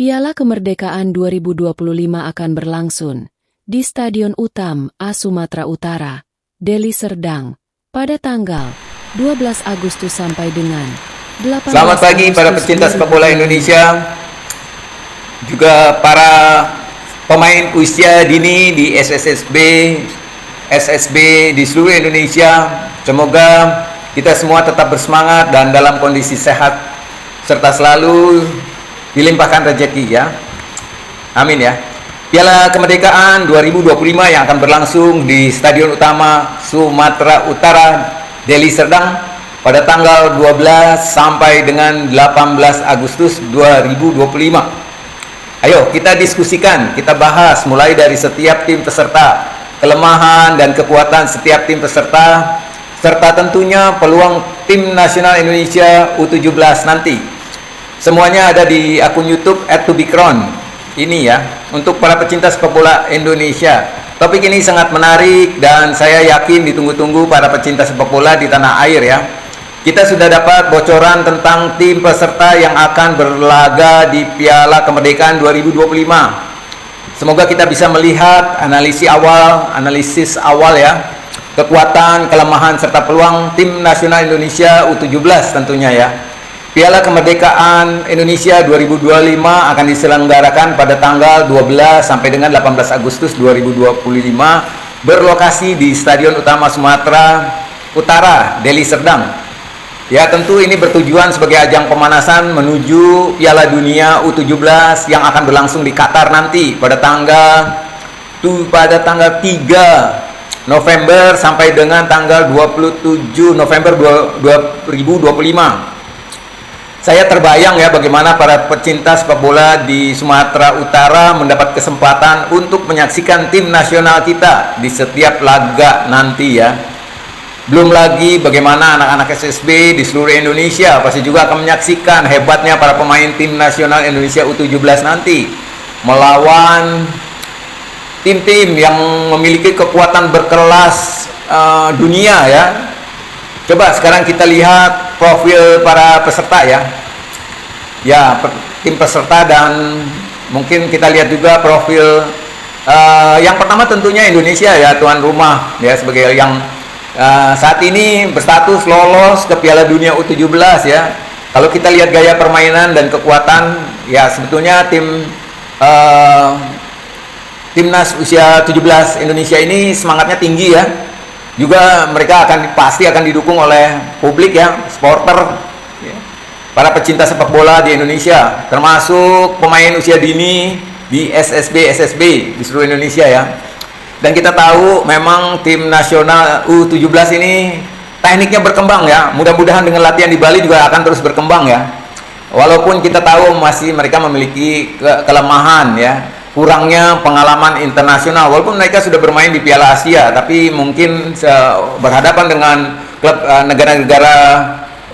Piala Kemerdekaan 2025 akan berlangsung di Stadion Utama A Sumatera Utara, Deli Serdang, pada tanggal 12 Agustus sampai dengan 18 Selamat pagi para pecinta sepak bola Indonesia, juga para pemain usia dini di SSB di seluruh Indonesia. Semoga kita semua tetap bersemangat dan dalam kondisi sehat serta selalu dilimpahkan rezeki ya. Amin ya. Piala Kemerdekaan 2025 yang akan berlangsung di Stadion Utama Sumatera Utara, Deli Serdang pada tanggal 12 sampai dengan 18 Agustus 2025. Ayo kita diskusikan, kita bahas mulai dari setiap tim peserta, kelemahan dan kekuatan setiap tim peserta, serta tentunya peluang tim nasional Indonesia U17 nanti. Semuanya ada di akun YouTube @tobikron ini ya, untuk para pecinta sepak bola Indonesia. Topik ini sangat menarik dan saya yakin ditunggu-tunggu para pecinta sepak bola di tanah air ya. Kita sudah dapat bocoran tentang tim peserta yang akan berlaga di Piala Kemerdekaan 2025. Semoga kita bisa melihat analisis awal ya, kekuatan, kelemahan serta peluang tim nasional Indonesia U17 tentunya ya. Piala Kemerdekaan Indonesia 2025 akan diselenggarakan pada tanggal 12 sampai dengan 18 Agustus 2025 berlokasi di Stadion Utama Sumatera Utara, Deli Serdang. Ya, tentu ini bertujuan sebagai ajang pemanasan menuju Piala Dunia U17 yang akan berlangsung di Qatar nanti pada tanggal 3 November sampai dengan tanggal 27 November 2025. Saya terbayang ya bagaimana para pecinta sepak bola di Sumatera Utara mendapat kesempatan untuk menyaksikan tim nasional kita di setiap laga nanti ya. Belum lagi bagaimana anak-anak SSB di seluruh Indonesia pasti juga akan menyaksikan hebatnya para pemain tim nasional Indonesia U17 nanti melawan tim-tim yang memiliki kekuatan berkelas dunia ya. Coba sekarang kita lihat profil para peserta ya. Ya, tim peserta dan mungkin kita lihat juga profil yang pertama tentunya Indonesia ya, tuan rumah ya, sebagai yang saat ini berstatus lolos ke Piala Dunia U17 ya. Kalau kita lihat gaya permainan dan kekuatan ya, sebetulnya timnas usia 17 Indonesia ini semangatnya tinggi ya. Juga mereka pasti akan didukung oleh publik ya, supporter ya, para pecinta sepak bola di Indonesia, termasuk pemain usia dini di SSB di seluruh Indonesia ya. Dan kita tahu memang tim nasional U17 ini tekniknya berkembang ya. Mudah-mudahan dengan latihan di Bali juga akan terus berkembang ya. Walaupun kita tahu masih mereka memiliki kelemahan ya, kurangnya pengalaman internasional. Walaupun mereka sudah bermain di Piala Asia, tapi mungkin berhadapan dengan klub negara-negara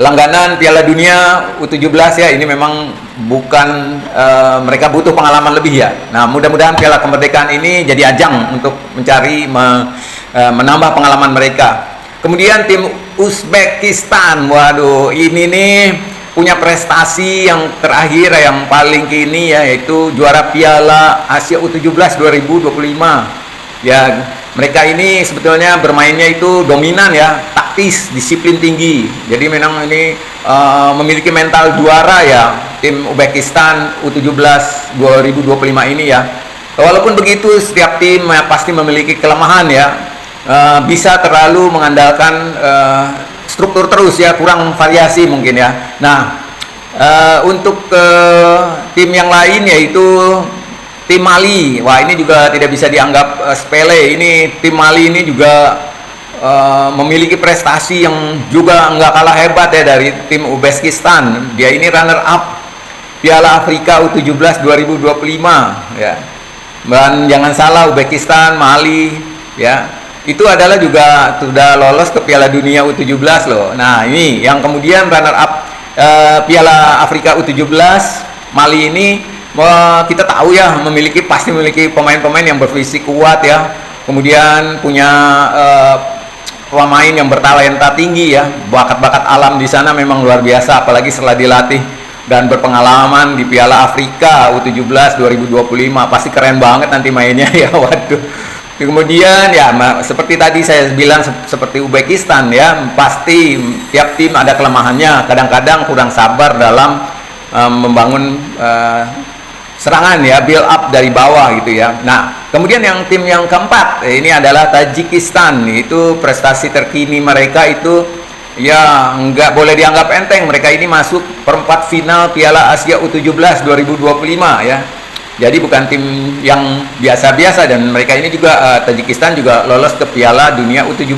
langganan Piala Dunia U17 ya, ini memang bukan mereka butuh pengalaman lebih ya. Nah, mudah-mudahan Piala Kemerdekaan ini jadi ajang untuk mencari menambah pengalaman mereka. Kemudian tim Uzbekistan, waduh, ini nih punya prestasi yang terakhir yang paling kini ya, yaitu juara Piala Asia U17 2025 ya. Mereka ini sebetulnya bermainnya itu dominan ya, taktis, disiplin tinggi. Jadi memang ini memiliki mental juara ya, tim Uzbekistan U17 2025 ini ya. Walaupun begitu setiap tim pasti memiliki kelemahan ya, bisa terlalu mengandalkan struktur terus ya, kurang variasi mungkin ya. Nah, untuk tim yang lain yaitu tim Mali. Wah, ini juga tidak bisa dianggap sepele. Ini tim Mali ini juga memiliki prestasi yang juga nggak kalah hebat ya dari tim Uzbekistan. Dia ini runner up Piala Afrika U17 2025 ya. Dan jangan salah, Uzbekistan, Mali ya, itu adalah juga sudah lolos ke Piala Dunia U17 loh. Nah, ini yang kemudian runner up Piala Afrika U17 Mali ini kita tahu ya, pasti memiliki pemain-pemain yang berfisik kuat ya. Kemudian punya pemain yang bertalenta tinggi ya. Bakat-bakat alam di sana memang luar biasa, apalagi setelah dilatih dan berpengalaman di Piala Afrika U17 2025. Pasti keren banget nanti mainnya ya. Waduh. Kemudian ya seperti tadi saya bilang, seperti Uzbekistan ya, pasti tiap tim ada kelemahannya. Kadang-kadang kurang sabar dalam membangun serangan ya, build up dari bawah gitu ya. Nah, kemudian yang tim yang keempat ini adalah Tajikistan. Itu prestasi terkini mereka itu ya nggak boleh dianggap enteng. Mereka ini masuk perempat final Piala Asia U17 2025 ya. Jadi bukan tim yang biasa-biasa, dan mereka ini juga Tajikistan juga lolos ke Piala Dunia U17.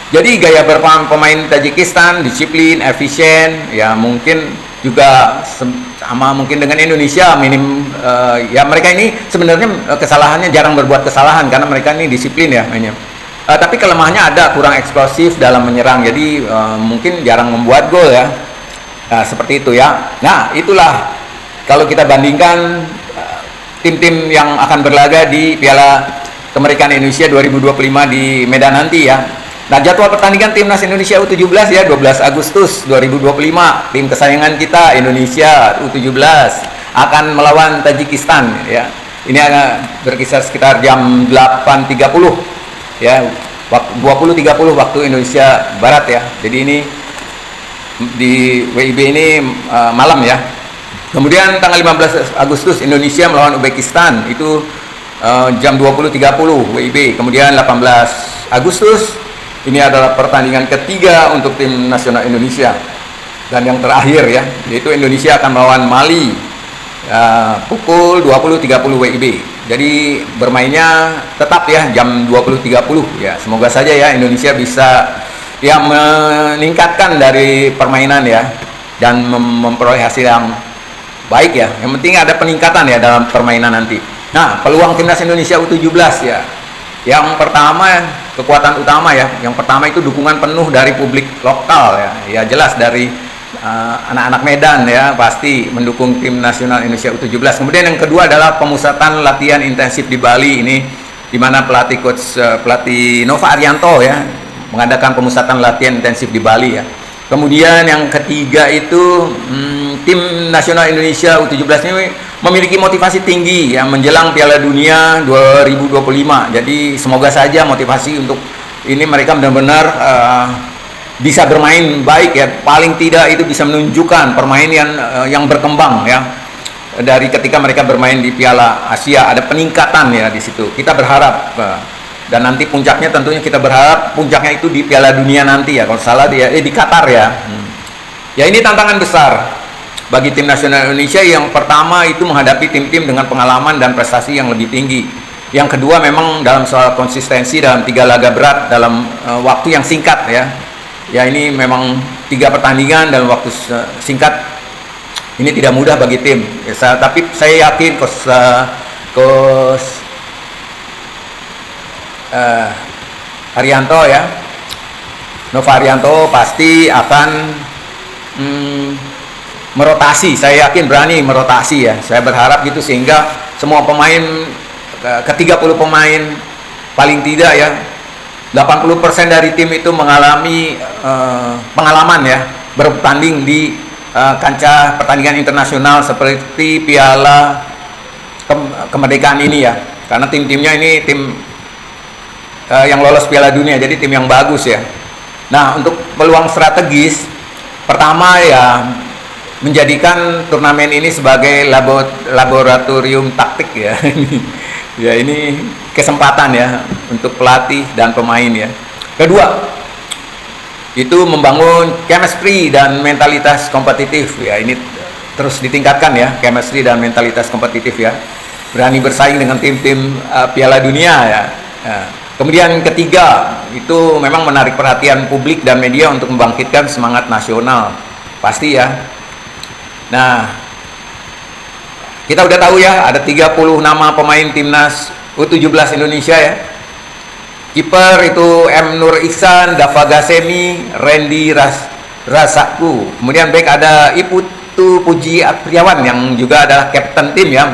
Jadi gaya berpemain Tajikistan disiplin, efisien, ya mungkin juga sama mungkin dengan Indonesia, minim ya mereka ini sebenarnya kesalahannya jarang berbuat kesalahan karena mereka ini disiplin ya mainnya. Tapi kelemahannya ada, kurang eksplosif dalam menyerang, jadi mungkin jarang membuat gol ya. Seperti itu ya. Nah, itulah kalau kita bandingkan tim-tim yang akan berlaga di Piala Kemerdekaan Indonesia 2025 di Medan nanti ya. Nah, jadwal pertandingan Timnas Indonesia U17 ya, 12 Agustus 2025. Tim kesayangan kita Indonesia U17 akan melawan Tajikistan ya. Ini berkisar sekitar jam 8.30 ya, 20.30 waktu Indonesia Barat ya. Jadi ini di WIB ini malam ya. Kemudian tanggal 15 Agustus Indonesia melawan Uzbekistan, itu jam 20.30 WIB. Kemudian 18 Agustus ini adalah pertandingan ketiga untuk tim nasional Indonesia, dan yang terakhir ya, yaitu Indonesia akan melawan Mali pukul 20.30 WIB. Jadi bermainnya tetap ya jam 20.30 ya. Semoga saja ya Indonesia bisa ya meningkatkan dari permainan ya, dan memperoleh hasil yang baik ya. Yang penting ada peningkatan ya dalam permainan nanti. Nah, peluang Timnas Indonesia U17 ya. Yang pertama, kekuatan utama ya. Yang pertama itu dukungan penuh dari publik lokal ya. Ya jelas dari anak-anak Medan ya, pasti mendukung tim nasional Indonesia U17. Kemudian yang kedua adalah pemusatan latihan intensif di Bali ini, di mana pelatih Nova Arianto ya mengadakan pemusatan latihan intensif di Bali ya. Kemudian yang ketiga itu tim nasional Indonesia U17 ini memiliki motivasi tinggi ya menjelang Piala Dunia 2025. Jadi semoga saja motivasi untuk ini mereka benar-benar bisa bermain baik ya, paling tidak itu bisa menunjukkan permainan yang berkembang ya, dari ketika mereka bermain di Piala Asia ada peningkatan ya di situ. Kita berharap dan nanti puncaknya tentunya kita berharap puncaknya itu di Piala Dunia nanti ya, kalau salah di Qatar ya. Ya ini tantangan besar bagi tim nasional Indonesia. Yang pertama itu menghadapi tim-tim dengan pengalaman dan prestasi yang lebih tinggi. Yang kedua memang dalam soal konsistensi dalam 3 laga berat dalam waktu yang singkat ya. Ya ini memang 3 pertandingan dalam waktu singkat, ini tidak mudah bagi tim ya, tapi saya yakin Coach Arianto ya, Nova Arianto pasti akan merotasi. Saya yakin berani merotasi ya, saya berharap gitu, sehingga semua pemain ke-30 pemain paling tidak ya 80% dari tim itu mengalami pengalaman ya bertanding di kancah pertandingan internasional seperti Piala Kemerdekaan ini ya, karena tim-timnya ini tim yang lolos Piala Dunia, jadi tim yang bagus ya. Nah, untuk peluang strategis, pertama ya menjadikan turnamen ini sebagai laboratorium taktik ya. Ya ini kesempatan ya untuk pelatih dan pemain ya. Kedua, itu membangun chemistry dan mentalitas kompetitif ya. Ini terus ditingkatkan ya, chemistry dan mentalitas kompetitif ya. Berani bersaing dengan tim-tim Piala Dunia ya. Kemudian ketiga, itu memang menarik perhatian publik dan media untuk membangkitkan semangat nasional. Pasti ya. Nah, kita udah tahu ya, ada 30 nama pemain timnas U17 Indonesia ya. Kiper itu M. Nur Ihsan, Dava Gasemi, Randy Rasaku. Kemudian back ada Iputu Puji Apriawan yang juga adalah kapten tim ya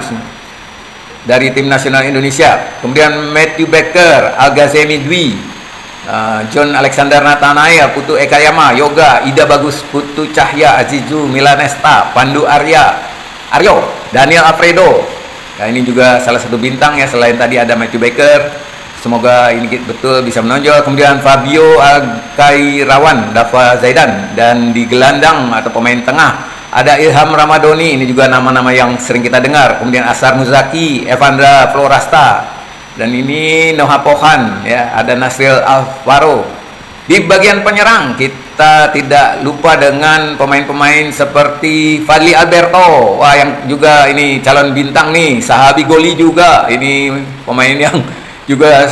dari tim nasional Indonesia. Kemudian Matthew Baker, Al Ghazemi Dwi, John Alexander Natanaya, Putu Ekayama, Yoga, Ida Bagus, Putu Cahya, Azizu, Milanesta, Pandu Aryo, Daniel Alfredo. Nah, ini juga salah satu bintang ya, selain tadi ada Matthew Baker. Semoga ini betul bisa menonjol. Kemudian Fabio Alkairawan, Dava Zaidan, dan di gelandang atau pemain tengah ada Ilham Ramadoni, ini juga nama-nama yang sering kita dengar. Kemudian Asar Muzaki, Evandra Florasta, dan ini Noha Pohan ya, ada Nasril Alvaro. Di bagian penyerang kita tidak lupa dengan pemain-pemain seperti Fadli Alberto, wah yang juga ini calon bintang nih. Sahabi Goli juga, ini pemain yang juga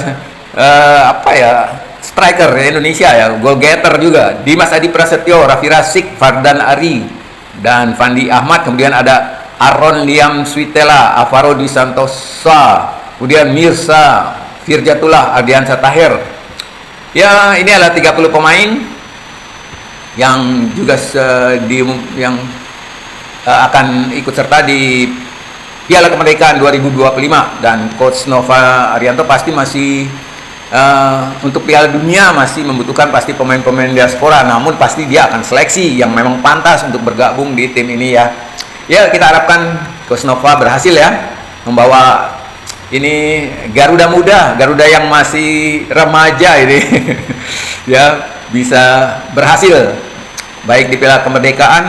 apa ya, striker Indonesia ya, goal getter juga. Dimas Adi Prasetyo, Raffi Rasik, Fardan Ari, dan Fandi Ahmad. Kemudian ada Aron Liam Switela, Alvaro Di Santosa, kemudian Mirsa Firjatullah, Ardiansa Tahir. Ya, ini adalah 30 pemain yang juga akan ikut serta di Piala Kemerdekaan 2025, dan Coach Nova Arianto pasti masih untuk Piala Dunia masih membutuhkan pasti pemain-pemain diaspora, namun pasti dia akan seleksi yang memang pantas untuk bergabung di tim ini ya. Ya, kita harapkan Coach Nova berhasil ya membawa ini Garuda muda, Garuda yang masih remaja ini ya, bisa berhasil baik di Piala Kemerdekaan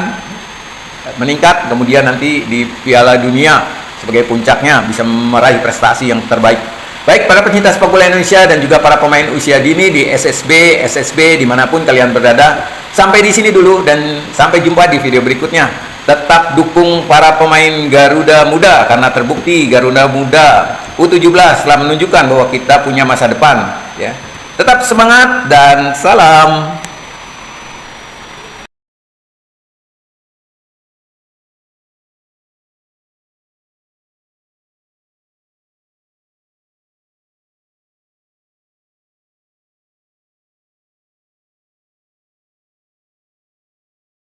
meningkat, kemudian nanti di Piala Dunia sebagai puncaknya bisa meraih prestasi yang terbaik. Baik para pecinta sepak bola Indonesia dan juga para pemain usia dini di SSB dimanapun kalian berada, sampai di sini dulu dan sampai jumpa di video berikutnya. Tetap dukung para pemain Garuda Muda, karena terbukti Garuda Muda U17 telah menunjukkan bahwa kita punya masa depan ya. Tetap semangat dan salam.